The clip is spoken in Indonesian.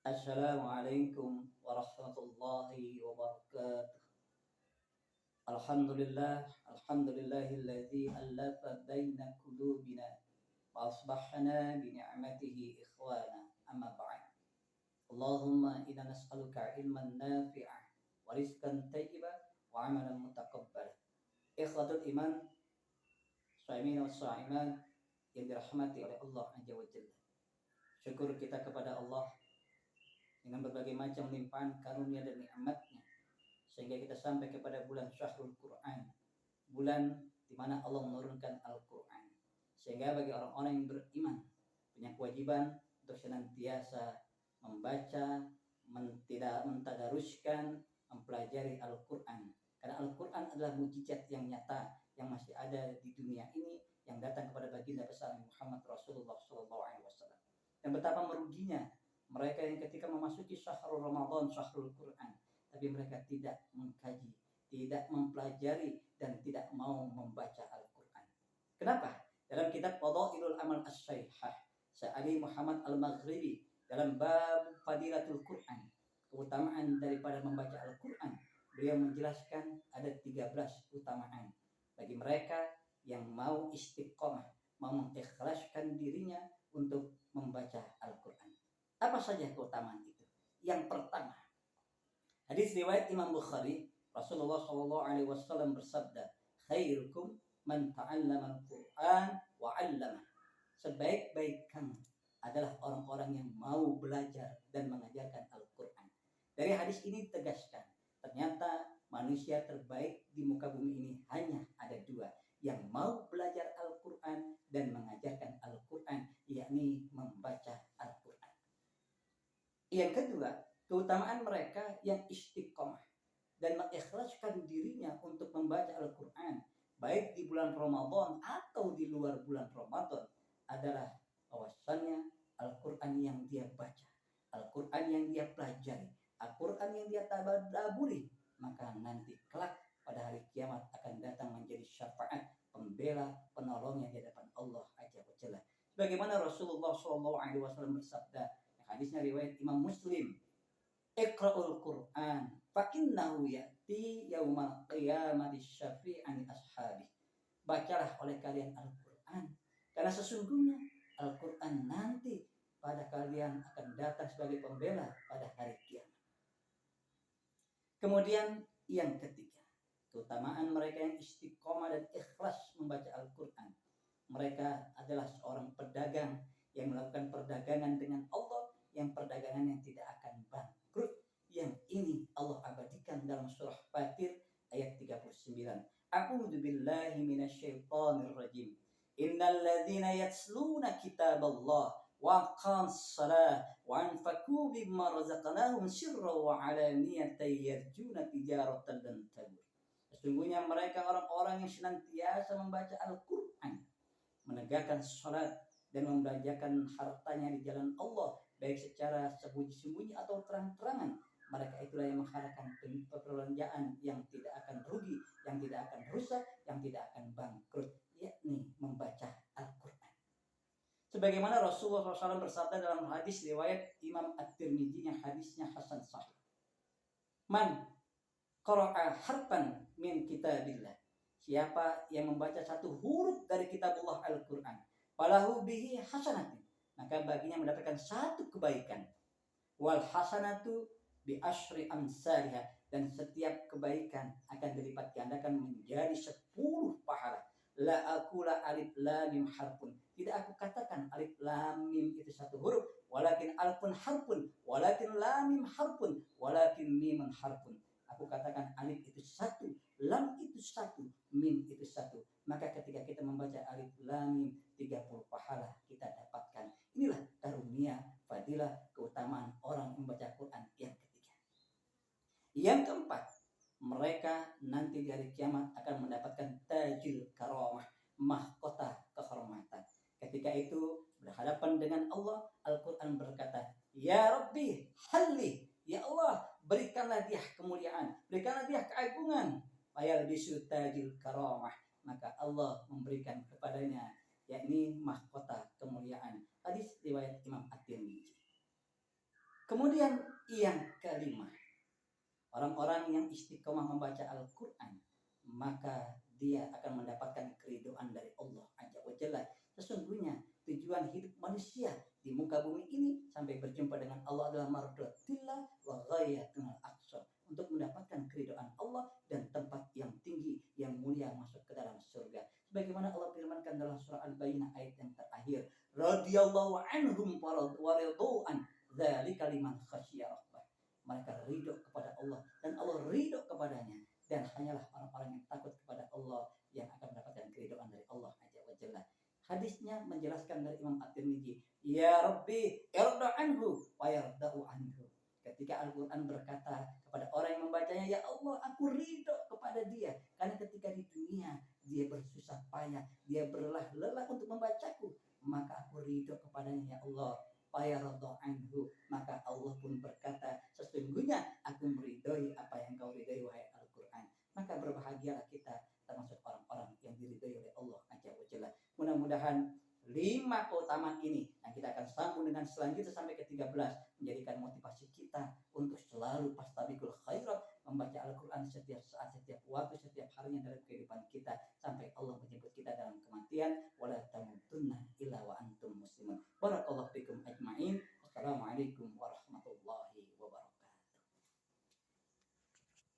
Assalamualaikum warahmatullahi wabarakatuh. Alhamdulillahilladzi allafa baina qulubina wa asbahna bi ni'matihi ikhwana. Amma ba'd. Allahumma inna nas'aluka ilman nafi'a wa rizqan thayyiban wa 'amalan mutaqabbala. Ikhwatul iman, shaimin wa shaimat yang dirahmati oleh Allah Azza wa Jalla. Syukur kita kepada Allah dengan berbagai macam limpahan karunia dan nikmatnya sehingga kita sampai kepada bulan Syahrul Quran, bulan di mana Allah menurunkan Al-Quran, sehingga bagi orang-orang yang beriman punya kewajiban untuk senantiasa membaca, tidak mentadaruskan, mempelajari Al-Quran, karena Al-Quran adalah mukjizat yang nyata yang masih ada di dunia ini yang datang kepada baginda besar Muhammad Rasulullah SAW. Dan betapa meruginya mereka yang ketika memasuki syahrul Ramadan, syahrul Quran, tapi mereka tidak mengkaji, tidak mempelajari, dan tidak mau membaca Al-Quran. Kenapa? Dalam kitab Fadailul Amal As-Syaihah, Sya'ali Muhammad Al-Maghribi, dalam bab Fadilatul Quran, keutamaan daripada membaca Al-Quran, beliau menjelaskan ada 13 keutamaan bagi mereka yang mau istiqomah, mau mengikhlaskan dirinya untuk membaca Al-Quran. Apa saja keutamaan itu? Yang pertama, hadis riwayat Imam Bukhari, Rasulullah SAW bersabda, khairukum man ta'allama al-Quran wa 'allama. Sebaik-baik kamu adalah orang-orang yang mau belajar dan mengajarkan Al-Quran. Dari hadis ini ditegaskan, ternyata manusia terbaik di muka bumi ini hanya ada dua, yang mau belajar Al-Quran dan mengajarkan Al-Quran, yakni membaca Al-Quran. Yang kedua, keutamaan mereka yang istiqomah dan mengikhlaskan dirinya untuk membaca Al-Quran, baik di bulan Ramadan atau di luar bulan Ramadan, adalah bahwasannya Al-Quran yang dia baca, Al-Quran yang dia pelajari, Al-Quran yang dia tadabburi, maka nanti kelak pada hari kiamat akan datang menjadi syafaat, pembela, penolongnya di hadapan Allah Azza wa Jalla. Bagaimana Rasulullah SAW bersabda, hadisnya riwayat Imam Muslim, Iqra'ul Qur'an fa innahu ya'ti yaumal qiyamati syafi'an ashabi. Bacalah oleh kalian Al-Qur'an, karena sesungguhnya Al-Qur'an nanti pada kalian akan datang sebagai pembela pada hari kiamat. Kemudian yang ketiga, keutamaan mereka yang istiqomah dan ikhlas membaca Al-Qur'an. Mereka adalah seorang pedagang yang melakukan perdagangan dengan Allah, yang perdagangan yang tidak akan bangkrut. Yang ini Allah abadikan dalam surah Fatir ayat 39. A'udzu billahi minasyaitonir rajim. Innal ladzina yatsluna kitaballah wa aqamus shalah wa anfaqu mimma razaqnahum sirran wa 'alaniyatan yarjuna tijaratan lan tabur. Sesungguhnya mereka orang-orang yang senantiasa membaca Al-Qur'an, menegakkan salat dan membelanjakan hartanya di jalan Allah, baik secara sembunyi-sembunyi atau terang-terangan. Mereka itulah yang mengharapkan perbelanjaan yang tidak akan rugi, yang tidak akan rusak, yang tidak akan bangkrut, yakni membaca Al-Quran. Sebagaimana Rasulullah SAW bersabda dalam hadis riwayat Imam At-Tirmidzi yang hadisnya hasan sahih, man qara'a harfan min kitabillah, siapa yang membaca satu huruf dari kitabullah Al-Quran, falahu bihi hasanatin, maka baginya mendapatkan satu kebaikan, wal hasanatu bi asyri amsalha, dan setiap kebaikan akan dilipat gandakan menjadi 10 pahala. La aqula alif lam mim harfun, tidak aku katakan alif lam mim itu satu huruf, walakin alifun harfun, walakin lam mim harfun, walakin mimun harfun. Aku katakan alif itu satu, lam itu satu, mim itu satu. Maka ketika kita membaca alif lam mim, 30 pahala kita dapatkan. Inilah karunia, fadilah, keutamaan orang membaca Quran yang ketiga. Yang keempat, mereka nanti di hari kiamat akan mendapatkan tajil karamah, mahkota kehormatan. Ketika itu berhadapan dengan Allah, Al-Quran berkata, Ya Rabbi halli, ya Allah berikanlah dia kemuliaan, berikanlah dia keagungan. Fayal bisu tajil karamah, maka Allah memberikan kepadanya, yakni mahkota kemuliaan. Hadis riwayat Imam At-Tirmidzi. Kemudian yang kelima, orang-orang yang istiqomah membaca Al-Quran, maka dia akan mendapatkan keridhaan dari Allah Azza wa Jalla. Sesungguhnya tujuan hidup manusia di muka bumi ini sampai berjumpa dengan Allah adalah mardatillah wa ghayatul aqsa, untuk mendapatkan keridhaan Allah dan tempat yang tinggi yang mulia masuk ke dalam surga. Sebagaimana Allah firmankan dalam surah Al-Baqarah ayat yang terakhir, radhiyallahu anhum wa radu an dzalika liman khasyya rabbah. Mereka ridho kepada Allah dan Allah ridho kepadanya, dan hanyalah orang-orang yang takut kepada Allah yang akan mendapatkan keridhaan dari Allah Azza wa Jalla. Hadisnya menjelaskan dari Imam At-Tirmidzi, ya Rabbi irda anhu wa yarda'u anhu. Ketika Al-Quran berkata kepada orang yang membacanya, ya Allah, aku ridho kepada dia, karena ketika di dunia dia bersusah payah, dia berlelah-lelah untuk membacaku, maka aku ridho kepadanya, ya Allah. Fayarda anhu, maka Allah pun berkata, sesungguhnya aku meridhoi apa yang kau ridhoi wahai Al-Quran. Maka berbahagialah kita termasuk orang-orang yang diridhoi oleh Allah Azza wa Jalla. Mudah-mudahan 5 keutamaan ini yang kita akan sambung dengan selanjutnya sampai ke 13 menjadikan motivasi kita untuk selalu